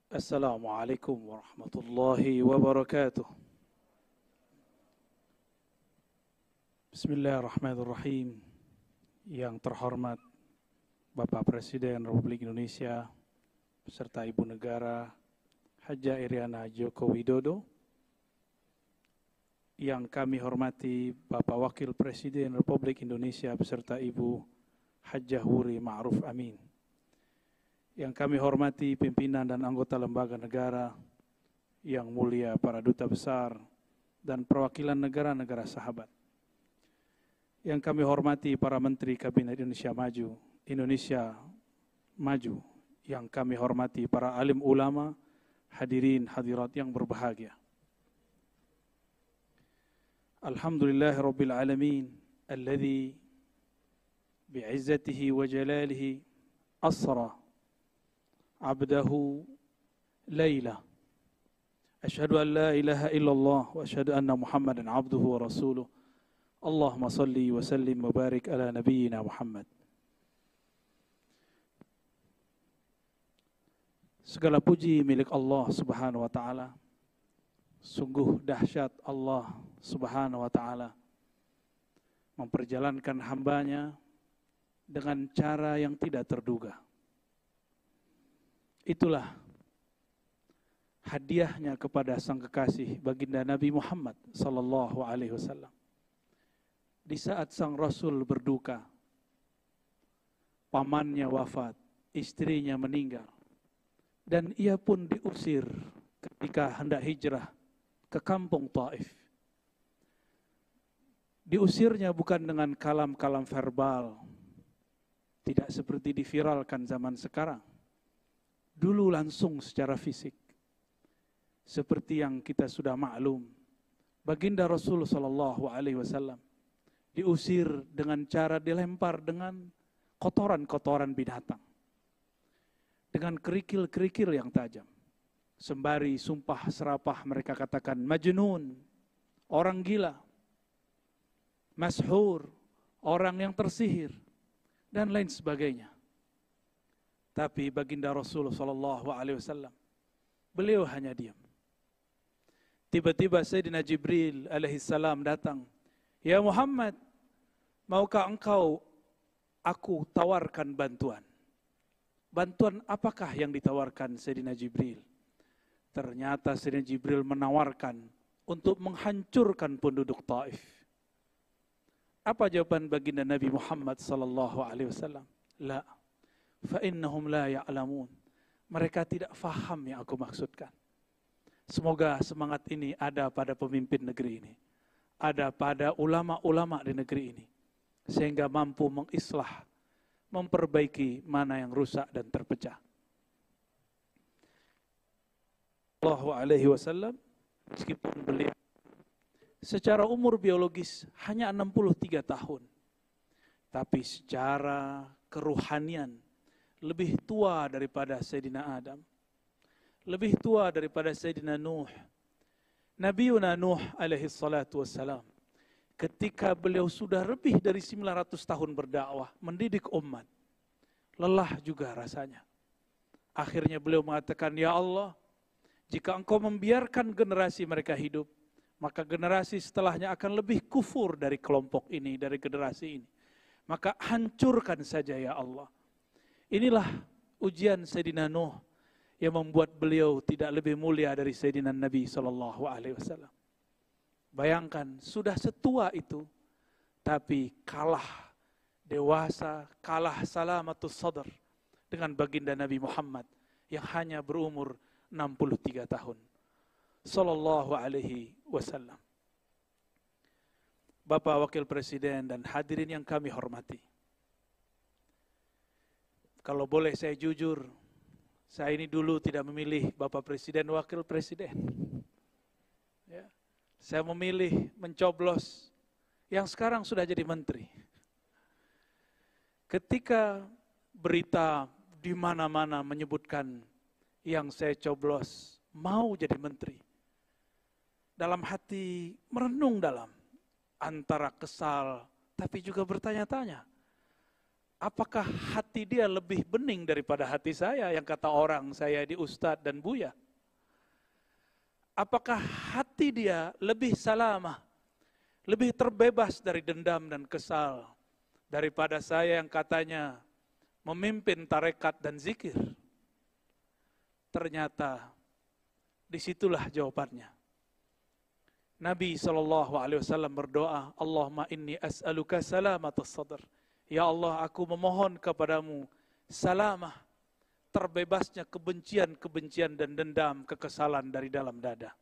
Assalamualaikum warahmatullahi wabarakatuh. Bismillahirrahmanirrahim. Yang terhormat Bapak Presiden Republik Indonesia beserta Ibu Negara Hajah Iriana Joko Widodo. Yang kami hormati Bapak Wakil Presiden Republik Indonesia beserta Ibu Hajah Wuri Ma'ruf Amin. Yang kami hormati pimpinan dan anggota lembaga negara, yang mulia para duta besar dan perwakilan negara-negara sahabat. Yang kami hormati para menteri Kabinet Indonesia Maju, yang kami hormati para alim ulama, hadirin hadirat yang berbahagia. Alhamdulillahirabbil alamin alladzi bi'izzatihi wa jalalihi asra abdahu layla. Asyhadu an la ilaha illallah wa asyhadu anna Muhammadan abduhu wa rasuluh. Allahumma salli wa sallim wa barik ala nabiyyina Muhammad. Segala puji milik Allah Subhanahu wa taala. Sungguh dahsyat Allah Subhanahu wa taala memperjalankan hambanya dengan cara yang tidak terduga. Itulah hadiahnya kepada sang kekasih baginda Nabi Muhammad sallallahu alaihi wasallam. Di saat sang Rasul berduka, pamannya wafat, istrinya meninggal, dan ia pun diusir ketika hendak hijrah ke kampung Taif. Diusirnya bukan dengan kalam-kalam verbal, tidak seperti diviralkan zaman sekarang. Dulu langsung secara fisik. Seperti yang kita sudah maklum, baginda Rasul sallallahu alaihi wasallam diusir dengan cara dilempar dengan kotoran-kotoran binatang. Dengan kerikil-kerikil yang tajam. Sembari sumpah serapah mereka katakan majnun, orang gila. Mashhur, orang yang tersihir, dan lain sebagainya. Tapi baginda Rasul sallallahu alaihi wasallam, beliau hanya diam. Tiba-tiba Sayyidina Jibril alaihi salam datang. Ya Muhammad, maukah engkau aku tawarkan bantuan? Bantuan apakah yang ditawarkan Sayyidina Jibril? Ternyata Sayyidina Jibril menawarkan untuk menghancurkan penduduk Taif. Apa jawaban baginda Nabi Muhammad sallallahu alaihi wasallam? La. Fa'innahum la ya'lamun. Mereka tidak faham yang aku maksudkan. Semoga semangat ini ada pada pemimpin negeri ini. Ada pada ulama-ulama di negeri ini. Sehingga mampu mengislah, memperbaiki mana yang rusak dan terpecah. Sallallahu alaihi wasallam, meskipun beliau secara umur biologis hanya 63 tahun. Tapi secara keruhanian lebih tua daripada Sayyidina Adam, lebih tua daripada Sayyidina Nuh. Nabiuna Nuh alaihi salatu wassalam, ketika beliau sudah lebih dari 900 tahun berdakwah, mendidik umat, lelah juga rasanya. Akhirnya beliau mengatakan, ya Allah, jika engkau membiarkan generasi mereka hidup, maka generasi setelahnya akan lebih kufur dari kelompok ini, dari generasi ini. Maka hancurkan saja ya Allah. Inilah ujian Sayyidina Nuh yang membuat beliau tidak lebih mulia dari Sayyidina Nabi SAW. Bayangkan, sudah setua itu, tapi kalah dewasa, kalah salamatus sadar dengan baginda Nabi Muhammad yang hanya berumur 63 tahun. Sallallahu alaihi wasallam. Bapak Wakil Presiden dan hadirin yang kami hormati. Kalau boleh saya jujur, saya ini dulu tidak memilih Bapak Presiden, Wakil Presiden. Ya. Saya memilih mencoblos yang sekarang sudah jadi menteri. Ketika berita di mana-mana menyebutkan yang saya coblos mau jadi menteri, dalam hati merenung dalam, antara kesal tapi juga bertanya-tanya. Apakah hati dia lebih bening daripada hati saya yang kata orang saya di Ustadz dan Buya? Apakah hati dia lebih salamah, lebih terbebas dari dendam dan kesal daripada saya yang katanya memimpin tarekat dan zikir? Ternyata disitulah jawabannya. Nabi SAW berdoa, Allahumma inni as'aluka salamatas sadr. Ya Allah, aku memohon kepadamu salamah, terbebasnya kebencian-kebencian dan dendam, kekesalan dari dalam dada.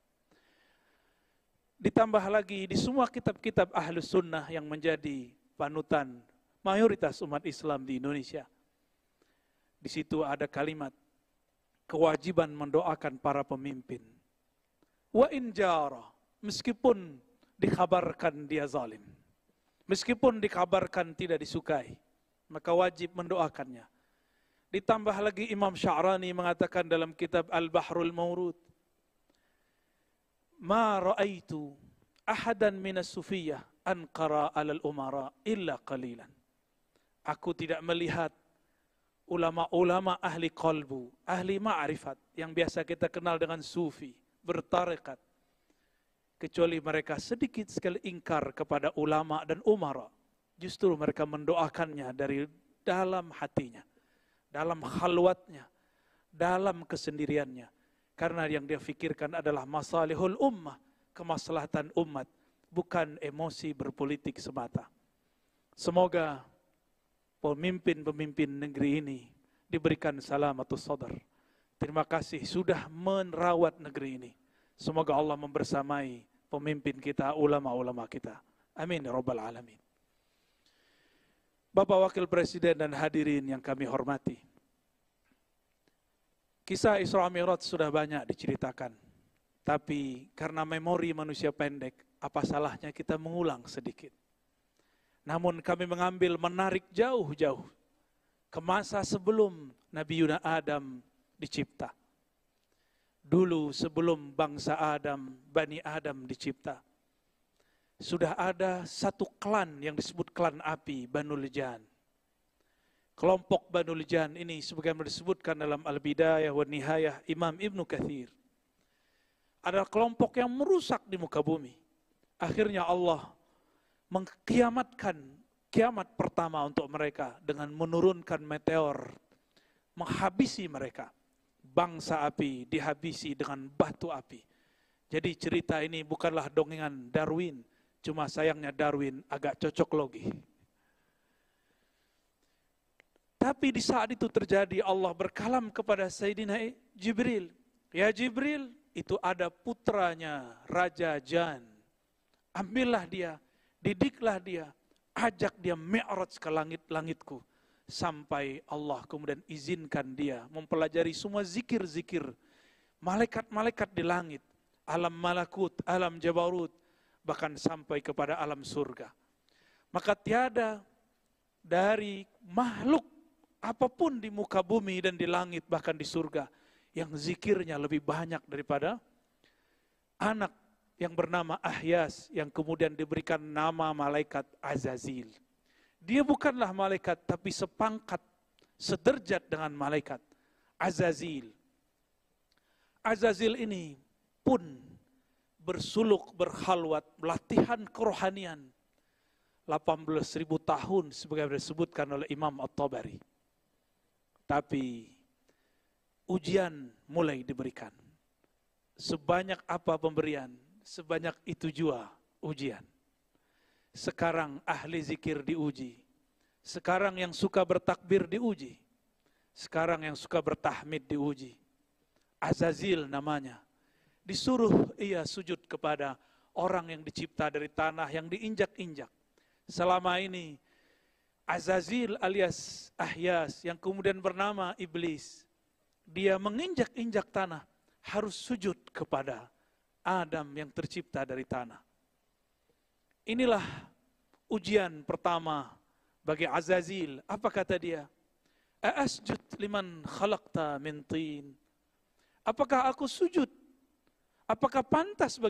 Ditambah lagi di semua kitab-kitab Ahlus Sunnah yang menjadi panutan mayoritas umat Islam di Indonesia. Di situ ada kalimat kewajiban mendoakan para pemimpin. Wa in jara, meskipun dikabarkan dia zalim. Meskipun dikabarkan tidak disukai, maka wajib mendoakannya. Ditambah lagi Imam Sya'rani mengatakan dalam kitab Al-Bahrul Mawrud, ma ra'aitu ahadan minas sufiyah anqara alal umara illa qalilan. Aku tidak melihat ulama-ulama ahli qalbu, ahli ma'rifat, yang biasa kita kenal dengan sufi, bertarekat, kecuali mereka sedikit sekali ingkar kepada ulama dan umara. Justru mereka mendoakannya dari dalam hatinya, dalam khalwatnya, dalam kesendiriannya. Karena yang dia fikirkan adalah masalihul ummah, kemaslahatan umat, bukan emosi berpolitik semata. Semoga pemimpin-pemimpin negeri ini diberikan salamatus sadar. Terima kasih sudah merawat negeri ini. Semoga Allah membersamai pemimpin kita, ulama-ulama kita. Amin ya rabbal alamin. Bapak Wakil Presiden dan hadirin yang kami hormati, kisah Isra Mi'raj sudah banyak diceritakan. Tapi karena memori manusia pendek, apa salahnya kita mengulang sedikit. Namun kami mengambil menarik jauh-jauh ke masa sebelum Nabi Yuna Adam dicipta. Dulu sebelum bangsa Adam, Bani Adam dicipta, sudah ada satu klan yang disebut klan api, Banul Jan. Kelompok Banul Jan ini sebagaimana disebutkan dalam Al-Bidayah wa Nihayah Imam Ibnu Katsir, adalah kelompok yang merusak di muka bumi. Akhirnya Allah mengkiamatkan kiamat pertama untuk mereka dengan menurunkan meteor, menghabisi mereka. Bangsa api dihabisi dengan batu api. Jadi cerita ini bukanlah dongengan Darwin, cuma sayangnya Darwin agak cocok logi. Tapi di saat itu terjadi, Allah berkalam kepada Sayyidina Jibril. Ya Jibril, itu ada putranya Raja Jan. Ambillah dia, didiklah dia, ajak dia mi'raj ke langit-langitku. Sampai Allah kemudian izinkan dia mempelajari semua zikir-zikir malaikat-malaikat di langit, alam malakut, alam jabarut, bahkan sampai kepada alam surga. Maka tiada dari makhluk apapun di muka bumi dan di langit, bahkan di surga, yang zikirnya lebih banyak daripada anak yang bernama Ahyas, yang kemudian diberikan nama malaikat Azazil. Dia bukanlah malaikat, tapi sepangkat, sederjat dengan malaikat Azazil. Azazil ini pun bersuluk, berkhalwat, latihan kerohanian 18.000 tahun sebagaimana disebutkan oleh Imam At-Tabari. Tapi ujian mulai diberikan. Sebanyak apa pemberian, sebanyak itu jua ujian. Sekarang ahli zikir diuji. Sekarang yang suka bertakbir diuji. Sekarang yang suka bertahmid diuji. Azazil namanya. Disuruh ia sujud kepada orang yang dicipta dari tanah yang diinjak-injak. Selama ini Azazil alias Ahyas yang kemudian bernama Iblis, dia menginjak-injak tanah, harus sujud kepada Adam yang tercipta dari tanah. Inilah ujian pertama bagi Azazil. Apa kata dia? Asjud liman khalaqta min tin. Apakah aku sujud? Apakah pantas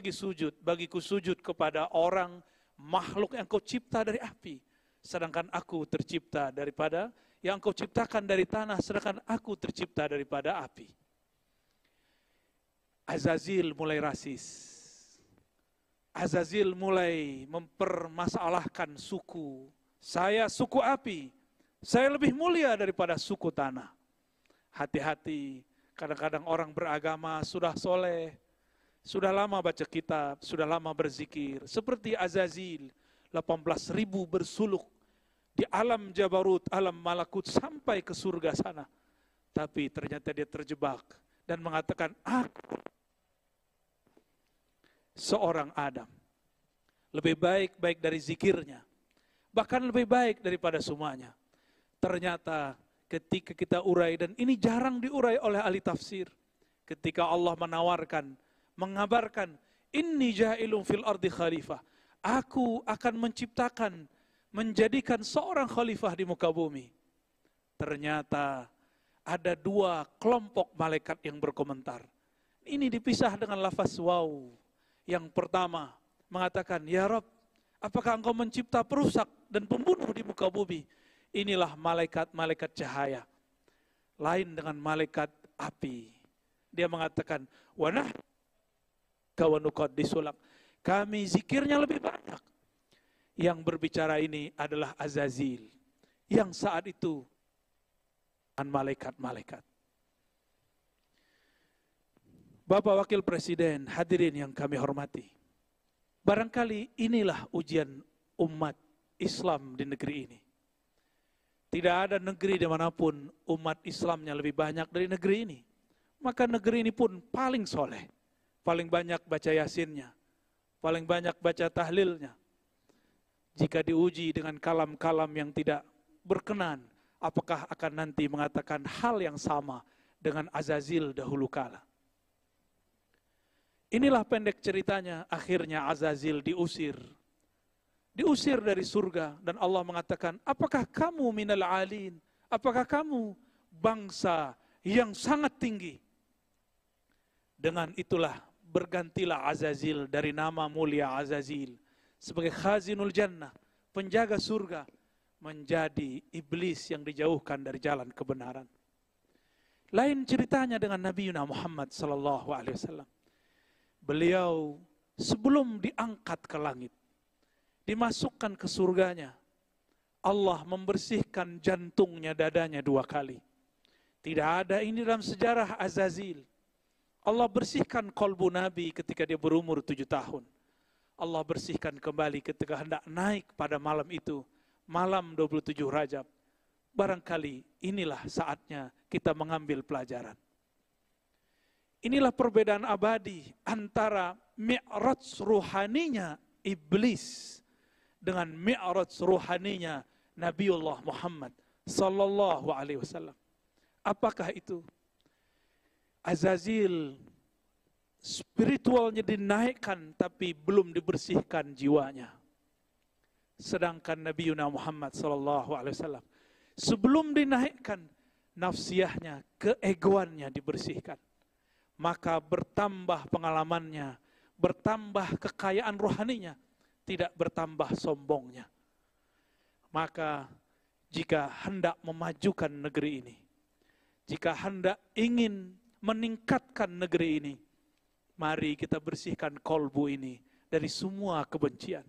bagiku sujud kepada orang makhluk yang kau cipta dari api? sedangkan aku tercipta daripada, yang engkau ciptakan dari tanah, sedangkan aku tercipta daripada api. Azazil mulai rasis. Azazil mulai mempermasalahkan suku. Saya suku api, saya lebih mulia daripada suku tanah. Hati-hati, kadang-kadang orang beragama sudah soleh, sudah lama baca kitab, sudah lama berzikir. Seperti Azazil, 18.000 bersuluk di alam Jabarut, alam Malakut sampai ke surga sana. Tapi ternyata dia terjebak dan mengatakan, aku seorang Adam. Lebih baik dari zikirnya. Bahkan lebih baik daripada semuanya. Ternyata ketika kita urai, dan ini jarang diurai oleh ahli tafsir. Ketika Allah menawarkan, mengabarkan, inni ja'ilun fil ardi khalifah. Aku akan menciptakan, menjadikan seorang khalifah di muka bumi. Ternyata ada dua kelompok malaikat yang berkomentar. Ini dipisah dengan lafaz waw. Yang pertama mengatakan, ya Rabb, apakah engkau mencipta perusak dan pembunuh di muka bumi? Inilah malaikat-malaikat cahaya. Lain dengan malaikat api. Dia mengatakan, wanah kawanukad disulak. Kami zikirnya lebih banyak. Yang berbicara ini adalah Azazil. Yang saat itu dengan malaikat-malaikat. Bapak Wakil Presiden, hadirin yang kami hormati. Barangkali inilah ujian umat Islam di negeri ini. Tidak ada negeri dimanapun umat Islamnya lebih banyak dari negeri ini. Maka negeri ini pun paling soleh. Paling banyak baca yasinnya. Paling banyak baca tahlilnya. Jika diuji dengan kalam-kalam yang tidak berkenan, apakah akan nanti mengatakan hal yang sama dengan Azazil dahulu kala? Inilah pendek ceritanya, akhirnya Azazil diusir. Diusir dari surga, dan Allah mengatakan, apakah kamu minal alin? Apakah kamu bangsa yang sangat tinggi? Dengan itulah bergantilah Azazil dari nama mulia Azazil sebagai khazinul jannah, penjaga surga, menjadi iblis yang dijauhkan dari jalan kebenaran. Lain ceritanya dengan Nabi Muhammad sallallahu alaihi wasallam. Beliau sebelum diangkat ke langit, dimasukkan ke surganya, Allah membersihkan jantungnya, dadanya 2 kali. Tidak ada ini dalam sejarah Azazil. Allah bersihkan kolbu Nabi ketika dia berumur 7 tahun. Allah bersihkan kembali ketika hendak naik pada malam itu, malam 27 Rajab. Barangkali inilah saatnya kita mengambil pelajaran. Inilah perbedaan abadi antara mi'raj ruhaninya iblis dengan mi'raj ruhaninya Nabiullah Muhammad sallallahu alaihi wasallam. Apakah itu? Azazil spiritualnya dinaikkan tapi belum dibersihkan jiwanya. Sedangkan Nabi Muhammad sallallahu alaihi wasallam sebelum dinaikkan, nafsiyahnya, keegoannya dibersihkan. Maka bertambah pengalamannya, bertambah kekayaan rohaninya, tidak bertambah sombongnya. Maka jika hendak memajukan negeri ini, jika hendak ingin meningkatkan negeri ini, mari kita bersihkan kolbu ini dari semua kebencian.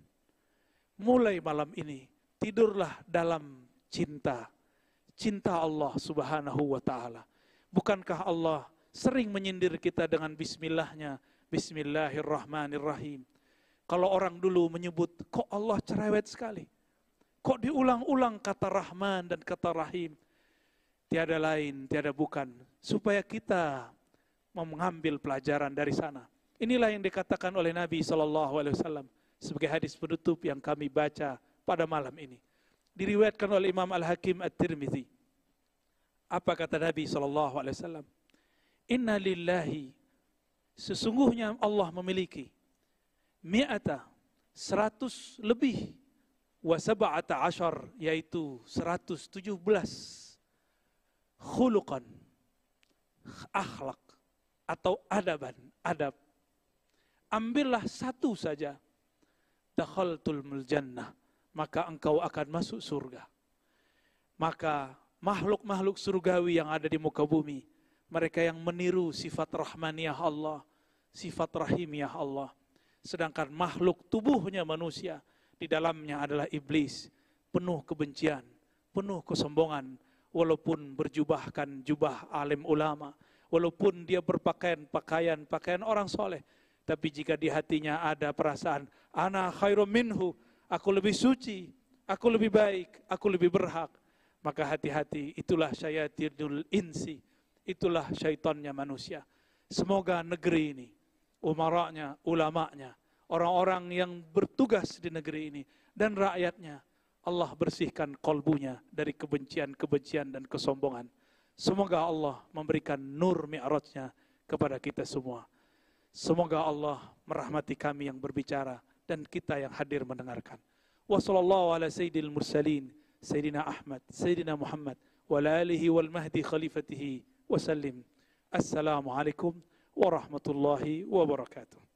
Mulai malam ini, tidurlah dalam cinta. Cinta Allah subhanahu wa ta'ala. Bukankah Allah sering menyindir kita dengan bismillahnya, bismillahirrahmanirrahim. Kalau orang dulu menyebut, kok Allah cerewet sekali? Kok diulang-ulang kata Rahman dan kata Rahim? Tiada lain, tiada bukan. Supaya kita mengambil pelajaran dari sana. Inilah yang dikatakan oleh Nabi SAW sebagai hadis penutup yang kami baca pada malam ini. Diriwayatkan oleh Imam Al-Hakim At-Tirmidzi. Apa kata Nabi SAW? Inna lillahi, sesungguhnya Allah memiliki mi'ata, 100 lebih, wa sab'ata asyar, yaitu 117 khuluqan, akhlak atau adaban, adab. Ambillah satu saja, dakhaltul jannah, maka engkau akan masuk surga. Maka makhluk-makhluk surgawi yang ada di muka bumi, mereka yang meniru sifat rahmaniyah Allah, sifat rahimiyah Allah. Sedangkan makhluk tubuhnya manusia, di dalamnya adalah iblis, penuh kebencian, penuh kesombongan, walaupun berjubahkan jubah alim ulama, walaupun dia berpakaian pakaian orang soleh, tapi jika di hatinya ada perasaan ana khairum minhu, aku lebih suci, aku lebih baik, aku lebih berhak, maka hati-hati, itulah syayatinul insi, itulah syaitannya manusia. Semoga negeri ini, umaranya, ulamanya, orang-orang yang bertugas di negeri ini dan rakyatnya, Allah bersihkan kolbunya dari kebencian-kebencian dan kesombongan. Semoga Allah memberikan nur mi'rajnya kepada kita semua. Semoga Allah merahmati kami yang berbicara dan kita yang hadir mendengarkan. Wa sallallahu ala sayyidil mursalin, Sayyidina Ahmad, Sayyidina Muhammad, wa ala alihi wal mahdi khalifatihi wa sallim. Assalamualaikum warahmatullahi wabarakatuh.